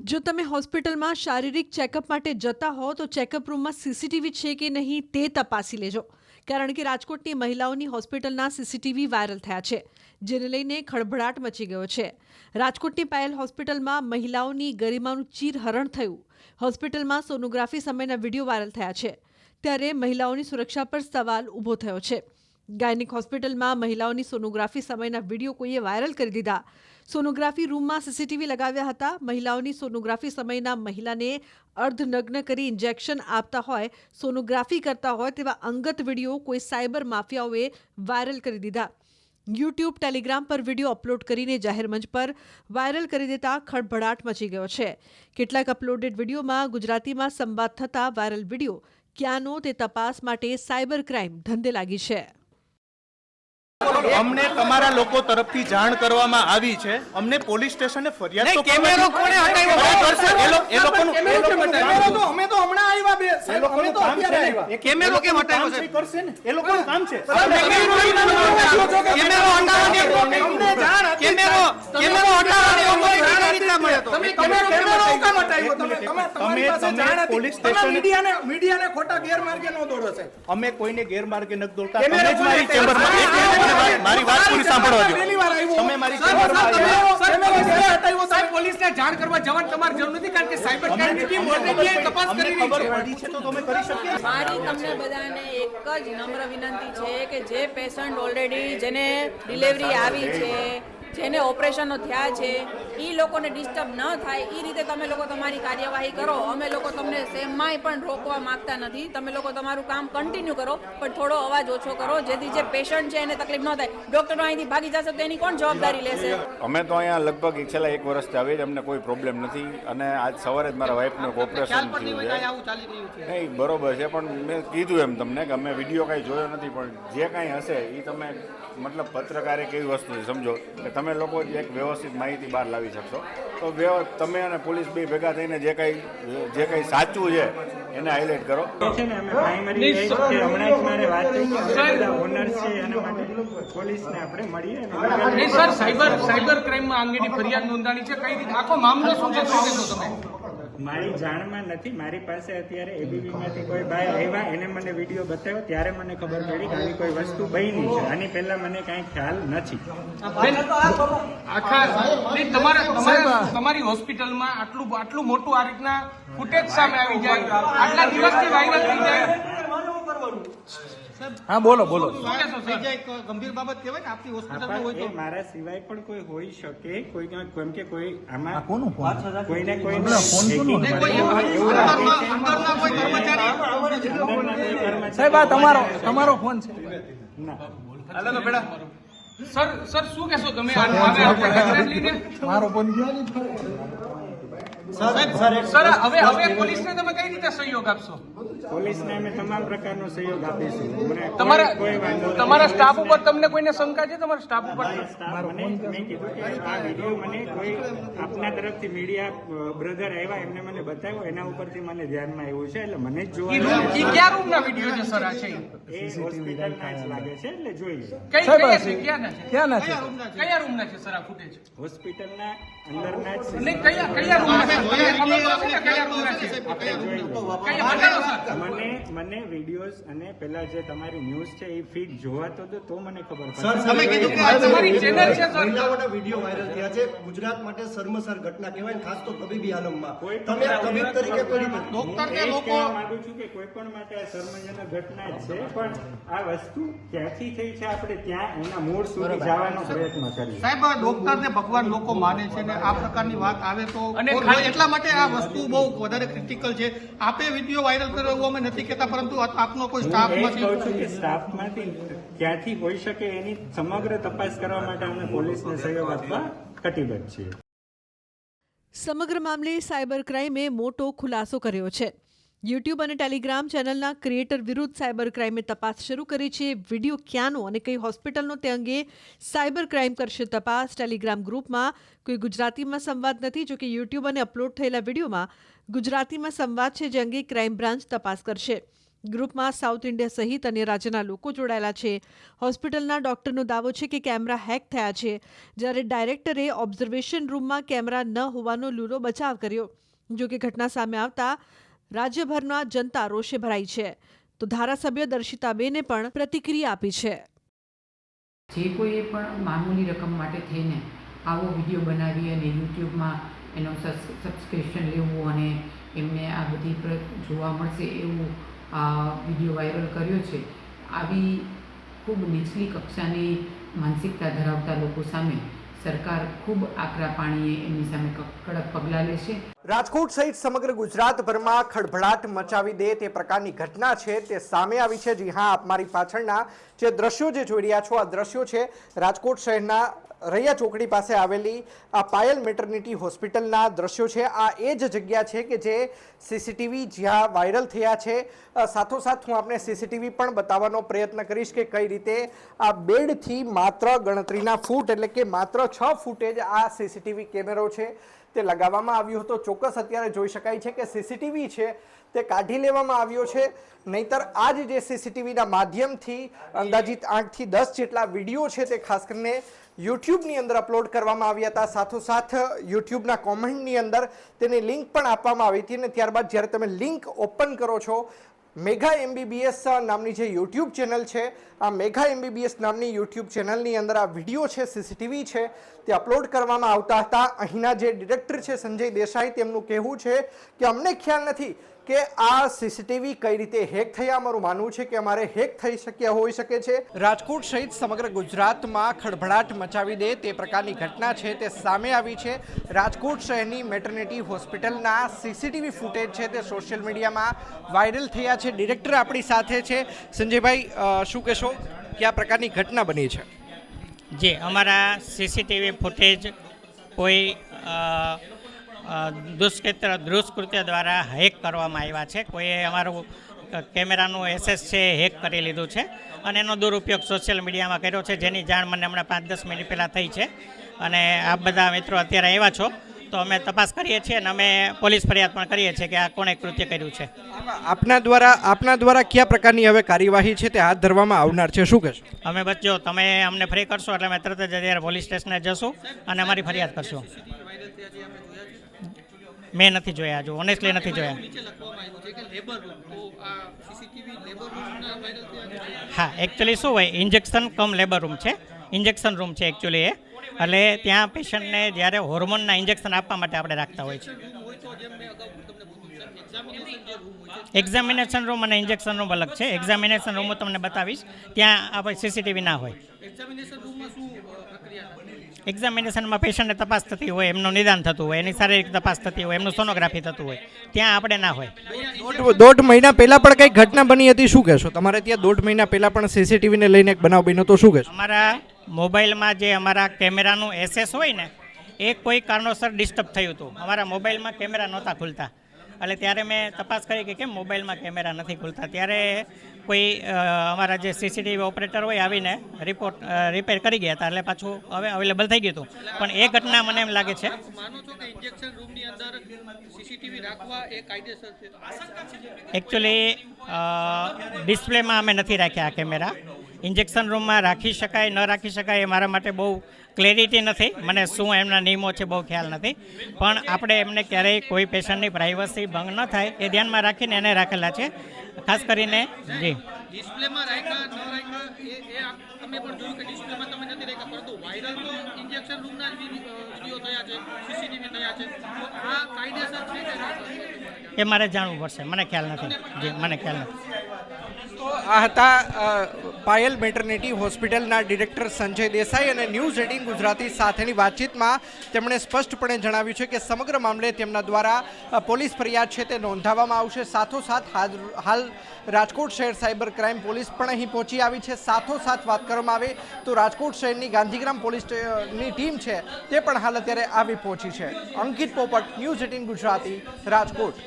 જો તમે હોસ્પિટલમાં શારીરિક ચેકઅપ માટે જતા હો તો ચેકઅપ રૂમમાં સીસીટીવી છે કે નહીં તે તપાસી લેજો, કારણ કે રાજકોટની મહિલાઓની હોસ્પિટલના સીસીટીવી વાયરલ થયા છે, જેને લઈને ખળભળાટ મચી ગયો છે. રાજકોટની પાયલ હોસ્પિટલમાં મહિલાઓની ગરિમાનું ચીરહરણ થયું. હોસ્પિટલમાં સોનોગ્રાફી સમયના વિડીયો વાયરલ થયા છે, ત્યારે મહિલાઓની સુરક્ષા પર સવાલ ઊભો થયો છે. ગાયનિક હોસ્પિટલમાં મહિલાઓની સોનોગ્રાફી સમયના વિડીયો કોઈએ વાયરલ કરી દીધા. સોનોગ્રાફી રૂમમાં સીસીટીવી લગાવ્યા હતા. મહિલાઓની સોનોગ્રાફી સમયના મહિલાને અર્ધનગ્ન કરી ઇન્જેક્શન આપતા હોય, સોનોગ્રાફી કરતા હોય તેવા અંગત વિડીયો કોઈ સાયબર માફિયાઓએ વાયરલ કરી દીધા. યુટ્યુબ, ટેલિગ્રામ પર વિડીયો અપલોડ કરીને જાહેર મંચ પર વાયરલ કરી દેતા ખળભળાટ મચી ગયો છે. કેટલાક અપલોડેડ વિડીયોમાં ગુજરાતીમાં સંવાદ થતા વાયરલ વિડીયો ક્યાંનો તે તપાસ માટે સાયબર ક્રાઇમ ધંધે લાગી છે. અમને તમારા લોકો તરફથી જાણ કરવામાં આવી છે. અમને પોલીસ સ્ટેશને ફરિયાદ તો કેમેરો કોણે હટાવ્યો? એ લોકોનું કેમેરો તો અમે તો હમણાં આવ્યા બે સાહેબ, અમે તો અત્યારે આવ્યા. એ કેમેરો કેમ હટાવ્યો છે? કરશે ને એ લોકોનું કામ છે. કેમેરો હટાવવાની અમને જાણ હતી. કેમેરો હટાવવાની અમને કઈ રીતના મળે તો? તમે કેમેરો કેમ હટાવ્યો? તમારી પાસે જાણ હતી. પોલીસ તમે સ્ટેશને મીડિયાને ખોટા ગેરમાર્ગે ન દોરો સાહેબ. અમે કોઈને ગેરમાર્ગે નથી દોરતા. કેમેરો તમે જ મારી ચેમ્બરમાં મારી વાત પૂરી સાંભળવા દો. પહેલી વાર આવ્યો. તમે મારી સાહેબ, ચેમ્બરમાં કેમેરો આવ્યા. હટાવ્યો સાહેબ. પોલીસને જાણ કરવા જવાની તમારી જરૂર નથી, કારણ કે સાયબર ક્રાઇમની ટીમ ઓલરેડી તપાસ અમને કરી રહી ખબર છે. પડી છે તો તમે કરી શકીએ. મારી તમને બધાને એક જ નમ્ર વિનંતી છે કે જે પેશન્ટ ઓલરેડી જેને ડિલિવરી આવી છે, જેને ઓપરેશનો થયા છે, એ લોકોને ડિસ્ટર્બ ન થાય એ રીતે તમે લોકો તમારી કાર્યવાહી કરો. અમે લોકો તમને સેમમાંય પણ રોકવા માંગતા નથી. તમે લોકો તમારું કામ કન્ટિન્યુ કરો, પણ થોડો અવાજ ઓછો કરો, જેથી જે પેશન્ટ છે એને તકલીફ ન થાય. ડૉક્ટરો અહીંથી ભાગી જશે તો એની કોણ જવાબદારી લેશે? અમે તો અહીંયા લગભગ છેલ્લા 1 વર્ષથી આવીએ જ, અમને કોઈ પ્રોબ્લેમ નથી. અને આજ સવારે જ મારા વાઈફનું ઓપરેશન થયું છે. નહીં, બરોબર છે, પણ મેં કીધું એમ તમને કે અમે વિડીયો કાંઈ જોયો નથી, પણ જે કાંઈ હશે એ તમે મતલબ પત્રકારે કેવી વસ્તુ છે સમજો કે તમે લોકો જ એક વ્યવસ્થિત માહિતી બહાર લાવી શકશો. તો તમે અને પોલીસ બે ભેગા થઈને જે કંઈ સાચું છે એને હાઇલાઇટ કરો. છે ને અમે પ્રાઇમરી હમણાં જ મારે વાત થઈ કે બધા ઓનર્સ છે એના માટે પોલીસને આપણે મળીએ. નહીં સર, સાયબર ક્રાઇમમાં અંગેની ફરિયાદ નોંધાણી છે. કઈ રીતે આખો મામલો શું છે, શું કહેશો તમે? મારી જાણમાં નથી. મારી પાસે અત્યારે એબીબીમાંથી કોઈ ભાઈ આવ્યા, એને મને વિડીયો બતાવ્યો, ત્યારે મને ખબર પડી કે આવી કોઈ વસ્તુ બની છે. આની પહેલા મને કાંઈ ખ્યાલ નથી. તમારી હોસ્પિટલમાં આટલું મોટું આ રીતના ફૂટેજ સામે આવી જાય, આટલા દિવસથી વાયરલ થઈ જાય. હા, બોલો ગંભીર બાબત કહેવાય ને આપની હોસ્પિટલમાં હોય તો. મારા સિવાય પણ કોઈ હોઈ શકે, કોઈ કેમ કે કોઈ આમાં કોનું ફોન? કોઈને કોઈ અંદરના કોઈ કર્મચારી સાહેબ, આ તમારો ફોન છે? ના. સર શું કહેશો તમે લઈને? મારો ફોન ક્યાં? સર હવે પોલીસને તમે કઈ રીતે સહયોગ આપશો? પોલીસને અમે તમામ પ્રકારનો સહયોગ આપીશું. મને તમારા કોઈ વાંધો નથી. તમારા સ્ટાફ ઉપર તમને કોઈને શંકા છે? તમારા સ્ટાફ ઉપર મારા સ્ટાફ મેં કીધું કે આ વિડીયો મને કોઈ આપના તરફથી મીડિયા બ્રધર આવ્યા, એમને મને બતાવ્યો, એના ઉપરથી મને ધ્યાનમાં આવ્યું છે, એટલે મને જ જોવા ક્યાં રૂમના વિડીયો છે સર? આ છે એ હોસ્પિટલના જ લાગે છે, એટલે જોઈએ. ક્યાંના છે? કયા રૂમના છે સર આ ફૂટેજ? હોસ્પિટલના અંદરના જ છે. નહીં, કયા રૂમના છે? કયા રૂમના છે? કયા બતાવો સર. મને વિડીયોઝ અને પેલા જે તમારી ન્યૂઝ છે એ ફીડ જોવા તો મને ખબર તમે પડે. કીધું કે આ તમારી ચેનલ છે સર. મહિલાઓના વિડીયો વાયરલ થયા છે. ગુજરાત માટે શર્મસાર ઘટના કહેવાય ને, ખાસ તો તબીબી આલમમાં. તમે તબીબ તરીકે કઈ રીતે? ડોક્ટરને લોકો માંગુ છું કે કોઈ પણ માટે આ શર્મજનક ઘટના જ છે, પણ આ વસ્તુ ક્યાંથી થઈ છે આપણે ત્યાં એના મૂળ સુધી જવાનો પ્રયત્ન કરીએ. સાહેબ, ડોક્ટરને ભગવાન લોકો માને છે ને આ પ્રકારની વાત આવે તો એટલા માટે આ વસ્તુ બહુ વધારે ક્રિટિકલ છે. આપે વિડીયો વાયરલ કર્યો એવું અમે નથી કહેતા, પરંતુ આપનો કોઈ સ્ટાફ એ જ કહું છું કે સ્ટાફમાંથી ક્યાંથી હોઈ શકે એની સમગ્ર તપાસ કરવા માટે અમે પોલીસને સહયોગ આપવા કટિબદ્ધ છીએ. સમગ્ર મામલે સાયબર ક્રાઇમે મોટો ખુલાસો કર્યો છે. યુટ્યુબ અને ટેલિગ્રામ ચેનલના ક્રિએટર વિરુદ્ધ સાયબર ક્રાઇમે તપાસ શરૂ કરી છે. વિડીયો ક્યાંનો અને કઈ હોસ્પિટલનો તે અંગે સાયબર ક્રાઇમ કરશે તપાસ. ટેલિગ્રામ ગ્રુપમાં કોઈ ગુજરાતીમાં સંવાદ નથી, જોકે યુટ્યુબ અને અપલોડ થયેલા વિડીયોમાં ગુજરાતીમાં સંવાદ છે, જે અંગે ક્રાઇમ બ્રાન્ચ તપાસ કરશે. ગ્રુપમાં સાઉથ ઇન્ડિયા સહિત અન્ય રાજ્યના લોકો જોડાયેલા છે. હોસ્પિટલના ડોક્ટરનો દાવો છે કે કેમેરા હેક થયા છે, જ્યારે ડાયરેક્ટરે ઓબ્ઝર્વેશન રૂમમાં કેમેરા ન હોવાનો લૂલો બચાવ કર્યો. જો કે ઘટના સામે આવતા રાજ્યભરના જનતા રોષે ભરાઈ છે, તો ધારાસભ્ય દર્શિતાબેને પણ પ્રતિક્રિયા આપી છે. જે કોઈએ પણ મામૂલી રકમ માટે થઈને આવો વિડીયો બનાવી અને યુટ્યુબમાં એનો સબસ્ક્રિપ્શન લેવું અને એમને આ બધી જોવા મળશે એવું વિડીયો વાયરલ કર્યો છે, આવી ખૂબ નીચલી કક્ષાની માનસિકતા ધરાવતા લોકો સામે સરકાર ખૂબ આકરા પાણીએ એમની સામે કડક પગલાં લેશે. રાજકોટ સહિત સમગ્ર ગુજરાતભરમાં ખળભળાટ મચાવી દે તે પ્રકારની ઘટના છે તે સામે આવી છે. જી હા, આપ મારી પાછળના જે દ્રશ્યો જે જોઈ રહ્યા છો, આ દ્રશ્યો છે રાજકોટ શહેરના રૈયા ચોકડી પાસે આવેલી આ પાયલ મેટર્નિટી હોસ્પિટલના દ્રશ્યો છે. આ એ જ જગ્યા છે કે જે સીસીટીવી જ્યાં વાયરલ થયા છે. સાથોસાથ હું આપને સીસીટીવી પણ બતાવવાનો પ્રયત્ન કરીશ કે કઈ રીતે આ બેડથી માત્ર ગણતરીના ફૂટ એટલે કે માત્ર 6 ફૂટે જ આ સીસીટીવી કેમેરો છે તે લગાવવામાં આવ્યો હતો. ચોક્કસ અત્યારે જોઈ શકાય છે કે સીસીટીવી છે તે કાઢી લેવામાં આવ્યો છે, નહીતર આ જે સીસીટીવીના માધ્યમથી અંદાજિત 8 થી 10 જેટલા વિડીયો છે તે ખાસ કરીને યુટ્યુબની અંદર અપલોડ કરવામાં આવ્યા હતા. સાથોસાથ યુટ્યુબના કોમેન્ટની અંદર તેની લિંક પણ આપવામાં આવી હતી અને ત્યારબાદ જ્યારે તમે લિંક ઓપન કરો છો, મેઘા MBBS નામની જે યુટ્યુબ ચેનલ છે, આ મેઘા MBBS નામની યુટ્યુબ ચેનલની અંદર આ વિડીયો છે, સીસીટીવી છે તે અપલોડ કરવામાં આવતા હતા. અહીંના જે ડિરેક્ટર છે સંજય દેસાઈ, તેમનું કહેવું છે કે અમને ખ્યાલ નથી કે આ સીસીટીવી કઈ રીતે હેક થયા. અમારું માનવું છે કે અમારે હેક થઈ શક્યા હોઈ શકે છે. રાજકોટ સહિત સમગ્ર ગુજરાતમાં ખળભળાટ મચાવી દે તે પ્રકારની ઘટના છે તે સામે આવી છે. રાજકોટ શહેરની મેટર્નિટી હોસ્પિટલના સીસીટીવી ફૂટેજ છે તે સોશિયલ મીડિયામાં વાયરલ થયા છે. ડિરેક્ટર આપણી સાથે છે. સંજયભાઈ, શું કહેશો કે આ પ્રકારની ઘટના બની છે? જી, અમારા સીસીટીવી ફૂટેજ કોઈ દુષ્કૃત્ય દ્વારા હેક કરવામાં આવ્યા છે. કોઈએ અમારું કેમેરાનું એસેસ છે હેક કરી લીધું છે અને એનો દુરુપયોગ સોશિયલ મીડિયામાં કર્યો છે, જેની જાણ મને હમણાં 5-10 મિનિટ પહેલાં થઈ છે. અને આપ બધા મિત્રો અત્યારે આવ્યા છો તો અમે તપાસ કરીએ છીએ અને અમે પોલીસ ફરિયાદ પણ કરીએ છીએ કે આ કોણે કૃત્ય કર્યું છે. આપના દ્વારા કયા પ્રકારની હવે કાર્યવાહી છે તે હાથ ધરવામાં આવનાર છે, શું કહેશો? અમે બસ જો તમે અમને ફ્રી કરશો એટલે અમે તરત જ અત્યારે પોલીસ સ્ટેશને જશું અને અમારી ફરિયાદ કરશું. મેં નથી જોયા, હજુ ઓનેસ્ટલી નથી જોયા. હા, એકચ્યુઅલી શું હોય, ઇન્જેક્શન કમ લેબર રૂમ છે, ઇન્જેક્શન રૂમ છે એકચ્યુઅલી એ. એટલે ત્યાં પેશન્ટને જ્યારે હોર્મોનના ઇન્જેક્શન આપવા માટે આપણે રાખતા હોય છે. એક્ઝામિનેશન રૂમ અને ઇન્જેક્શન રૂમ અલગ છે. એક્ઝામિનેશન રૂમ હું તમને બતાવીશ, ત્યાં આપણે સીસીટીવી ના હોય. એક્ઝામિનેશનમાં પેશન્ટને તપાસ થતી હોય, એમનું નિદાન થતું હોય, એની શારીરિક તપાસ થતી હોય, એમનું સોનોગ્રાફી થતું હોય, ત્યાં આપણે ના હોય. 1.5 મહિના પહેલા પણ કંઈક ઘટના બની હતી, શું કહેશો? તમારે ત્યાં 1.5 મહિના પહેલા પણ સીસીટીવીને લઈને એક બનાવ બન્યો તો શું કહેશો? અમારા મોબાઈલમાં જે અમારા કેમેરાનું એસેસ હોય ને, એ કોઈ કારણોસર ડિસ્ટર્બ થયું હતું. અમારા મોબાઈલમાં કેમેરા નહોતા ખુલતા, એટલે ત્યારે મેં તપાસ કરી કે કેમ મોબાઈલમાં કેમેરા નથી ખુલતા. ત્યારે કોઈ અમારા જે સીસીટીવી ઓપરેટર હોય આવીને રિપેર કરી ગયા હતા, એટલે પાછું હવે અવેલેબલ થઈ ગયું હતું. પણ એ ઘટના મને એમ લાગે છે એકચ્યુઅલી ડિસ્પ્લેમાં અમે નથી રાખ્યા આ કેમેરા. ઇન્જેક્શન રૂમમાં રાખી શકાય ન રાખી શકાય એ મારા માટે બહુ ક્લેરિટી નથી. મને શું એમના નિયમો છે બહુ ખ્યાલ નથી. પણ આપણે એમને ક્યારેય કોઈ પેશન્ટની પ્રાઇવસી ભંગ ન થાય એ ધ્યાનમાં રાખીને એને રાખેલા છે. ખાસ કરીને જી ડિસ્પ્લેમાં રાખ્યા ન રાખ્યા એ તમે પણ જોયું કે ડિસ્પ્લેમાં તમે નથી રાખ્યા, પરંતુ વાયરલ તો ઇન્જેક્શન રૂમના જ વિડીયો થયા છે, સીસીટીવી થયા છે. તો આ કાયદેસર છે એ મારે જાણવું પડશે, મને ખ્યાલ નથી. જી, મને ખ્યાલ નથી. તો આ હતા પાયલ મેટર્નિટી હોસ્પિટલના ડિરેક્ટર સંજય દેસાઈ અને ન્યૂઝ 18 ગુજરાતી સાથેની વાતચીતમાં તેમણે સ્પષ્ટપણે જણાવ્યું છે કે સમગ્ર મામલે તેમના દ્વારા પોલીસ ફરિયાદ છે તે નોંધાવવામાં આવશે. સાથોસાથ હાલ રાજકોટ શહેર સાયબર ક્રાઇમ પોલીસ પણ અહીં પહોંચી આવી છે. સાથોસાથ વાત કરવામાં આવે તો રાજકોટ શહેરની ગાંધીગ્રામ પોલીસની ટીમ છે તે પણ હાલ અત્યારે આવી પહોંચી છે. અંકિત પોપટ, ન્યૂઝ 18 ગુજરાતી, રાજકોટ.